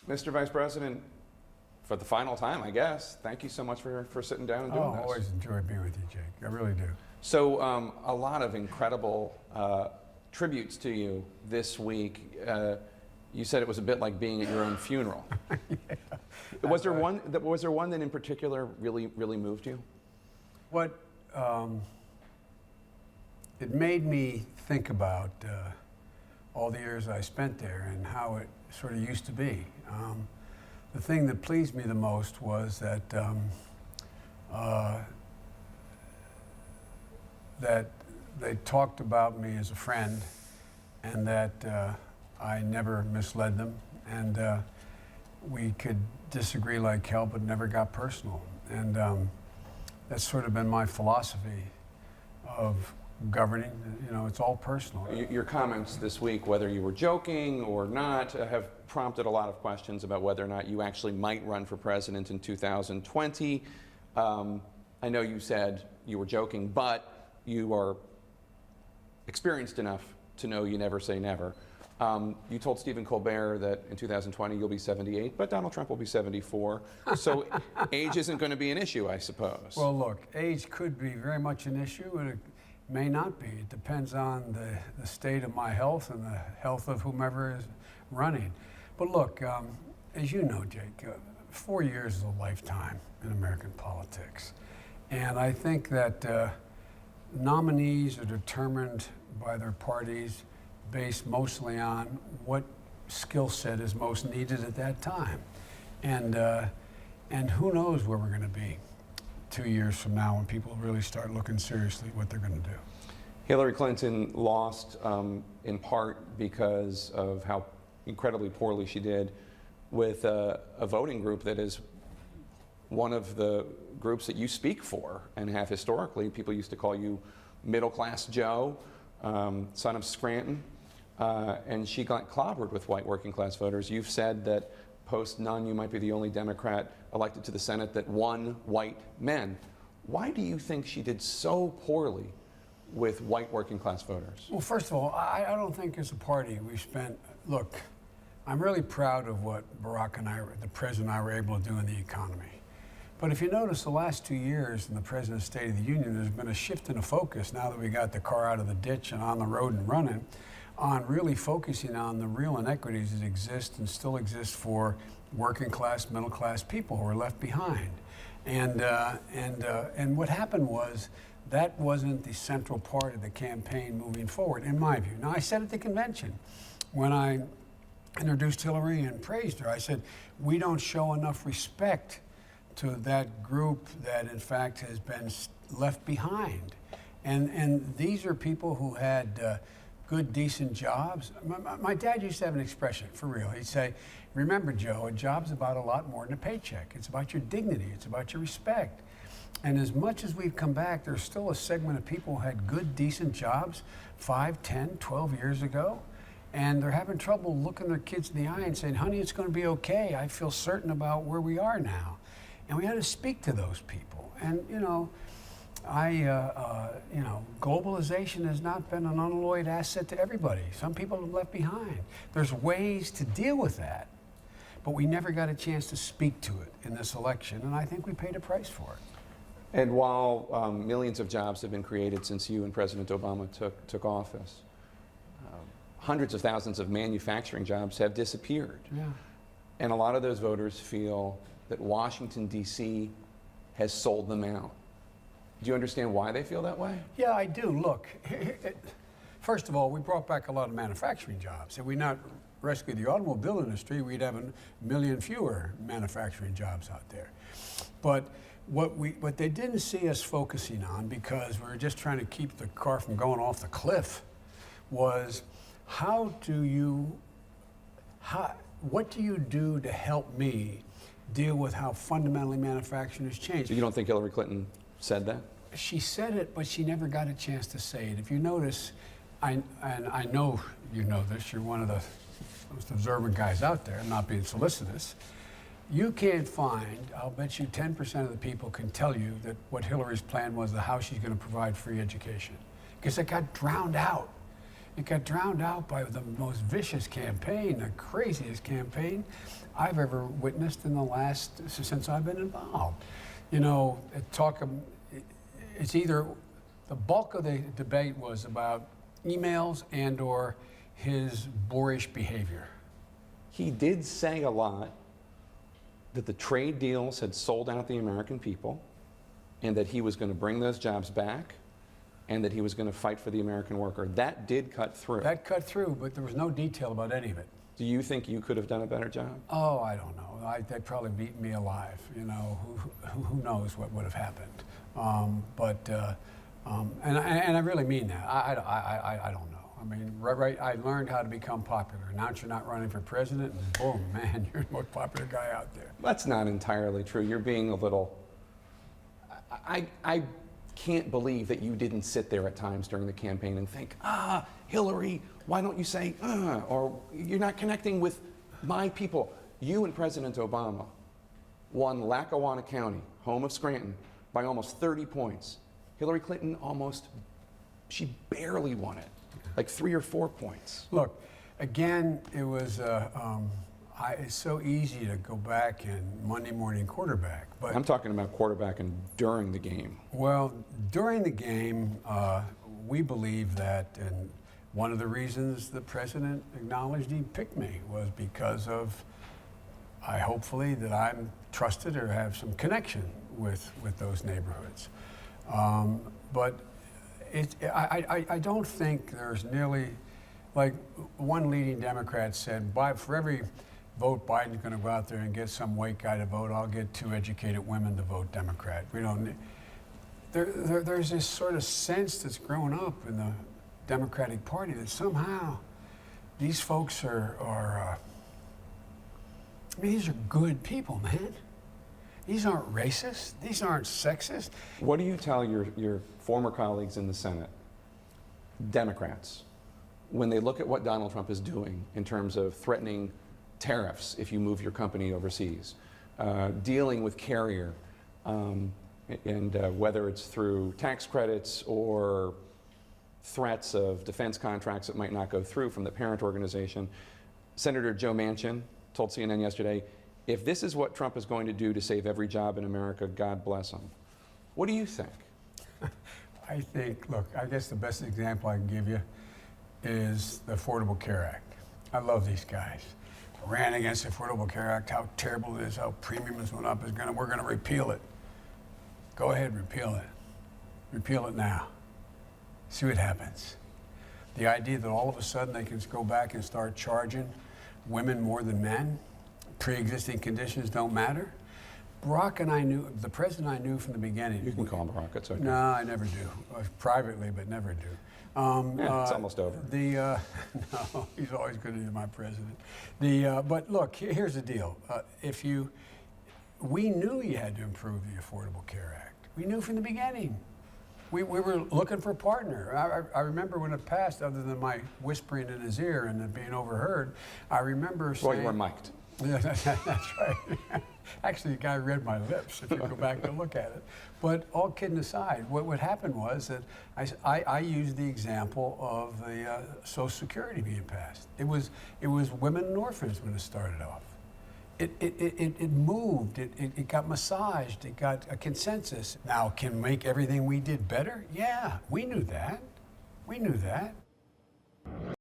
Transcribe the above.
Mr. Vice President, for the final time, I guess, thank you so much for sitting down and doing this. I always enjoy being with you, Jake. I really do. So a lot of incredible tributes to you this week. You said it was a bit like being at your own funeral. Yeah, Was there one that in particular really moved you? What it made me think about all the years I spent there and how it sort of used to be. The thing that pleased me the most was that that they talked about me as a friend, and that I never misled them, and we could disagree like hell, but never got personal. And that's sort of been my philosophy of governing. You know, it's all personal. Your comments this week, whether you were joking or not, have prompted a lot of questions about whether or not you actually might run for president in 2020. I know you said you were joking, but you are experienced enough to know you never say never. You told Stephen Colbert that in 2020 you'll be 78, but Donald Trump will be 74. So age isn't going to be an issue, I suppose. Well, look, age could be very much an issue, and it may not be. It depends on the state of my health and the health of whomever is running. But look, as you know, Jake, 4 years is a lifetime in American politics. And I think that nominees are determined by their parties based mostly on what skill set is most needed at that time. And who knows where we're going to be 2 years from now when people really start looking seriously at what they're going to do. Hillary Clinton lost in part because of how incredibly poorly she did with a voting group that is one of the groups that you speak for and have historically. People used to call you middle-class Joe, son of Scranton, and she got clobbered with white working-class voters. You've said that post-Nunn, you might be the only Democrat elected to the Senate that won white men. Why do you think she did so poorly with white working-class voters? Well, first of all, I don't think as a party we've spent, look, I'm really proud of what Barack and I, the president and I, were able to do in the economy. But if you notice the last 2 years in the President's State of the Union, there's been a shift in the focus now that we got the car out of the ditch and on the road and running, on really focusing on the real inequities that exist and still exist for working class, middle class people who are left behind. And what happened was that wasn't the central part of the campaign moving forward, in my view. Now, I said at the convention, when I introduced Hillary and praised her, I said, we don't show enough respect to that group that in fact has been left behind. And these are people who had good, decent jobs. My dad used to have an expression, for real. He'd say, remember, Joe, a job's about a lot more than a paycheck. It's about your dignity. It's about your respect. And as much as we've come back, there's still a segment of people who had good, decent jobs 5, 10, 12 years ago. And they're having trouble looking their kids in the eye and saying, honey, it's going to be okay. I feel certain about where we are now. And we had to speak to those people. And, you know, globalization has not been an unalloyed asset to everybody. Some people have left behind. There's ways to deal with that, but we never got a chance to speak to it in this election, and I think we paid a price for it. And while millions of jobs have been created since you and President Obama took office, hundreds of thousands of manufacturing jobs have disappeared. Yeah. And a lot of those voters feel that Washington, D.C. has sold them out. Do you understand why they feel that way? Yeah, I do. Look, first of all, we brought back a lot of manufacturing jobs. Had we not rescued the automobile industry, we'd have 1 million fewer manufacturing jobs out there. But what they didn't see us focusing on, because we were just trying to keep the car from going off the cliff, was what do you do to help me deal with how fundamentally manufacturing has changed? So you don't think Hillary Clinton said that? She said it, but she never got a chance to say it. If you notice, and I know you know this, you're one of the most observant guys out there, not being solicitous. You can't find, I'll bet you 10% of the people can tell you that what Hillary's plan was, how she's going to provide free education, because it got drowned out. It got drowned out by the most vicious campaign, the craziest campaign I've ever witnessed in the last, since I've been involved. You know, it's either, the bulk of the debate was about emails and or his boorish behavior. He did say a lot that the trade deals had sold out the American people and that he was going to bring those jobs back and that he was going to fight for the American worker. That did cut through. That cut through, but there was no detail about any of it. Do you think you could have done a better job? Oh, I don't know. They'd probably beat me alive. You know, who knows what would have happened? And I really mean that. I don't know. I mean, right. I learned how to become popular. Now that you're not running for president, and boom, man, you're the most popular guy out there. That's not entirely true. You're being a little. I can't believe that you didn't sit there at times during the campaign and think, Hillary, why don't you say, or you're not connecting with my people. You and President Obama won Lackawanna County, home of Scranton, by almost 30 points. Hillary Clinton she barely won it, like 3 or 4 points. Look, again, it was, it's so easy to go back and Monday morning quarterback. But I'm talking about quarterbacking during the game. Well, during the game, we believe that, and one of the reasons the president acknowledged he picked me was because of, hopefully, that I'm trusted or have some connection with those neighborhoods. But I don't think there's nearly, like one leading Democrat said, for every vote Biden's going to go out there and get some white guy to vote, I'll get 2 educated women to vote Democrat. We don't need, there's this sort of sense that's grown up in the Democratic Party that somehow these folks are I mean, these are good people, man. These aren't racist. These aren't sexist. What do you tell your former colleagues in the Senate, Democrats, when they look at what Donald Trump is doing in terms of threatening tariffs if you move your company overseas, dealing with Carrier, and whether it's through tax credits or threats of defense contracts that might not go through from the parent organization? Senator Joe Manchin told CNN yesterday, if this is what Trump is going to do to save every job in America, God bless him. What do you think? I think, look, I guess the best example I can give you is the Affordable Care Act. I love these guys. Ran against the Affordable Care Act, how terrible it is, how premiums went up, we're going to repeal it. Go ahead, repeal it. Repeal it now. See what happens. The idea that all of a sudden they can go back and start charging women more than men, pre-existing conditions don't matter. Barack and I knew, the president I knew from the beginning. You can call him Barack, it's okay. No, I never do. Privately, but never do. It's almost over. No, he's always good to be my president. But look, here's the deal. We knew you had to improve the Affordable Care Act. We knew from the beginning. We were looking for a partner. I remember when it passed, other than my whispering in his ear and it being overheard, I remember saying... Well, you were mic'd. Yeah, that's right. Actually, the guy read my lips, if you go back and look at it. But all kidding aside, what happened was that I used the example of the Social Security being passed. It was women and orphans when it started off. It moved, it got massaged, it got a consensus. Now, can make everything we did better? Yeah, we knew that. We knew that.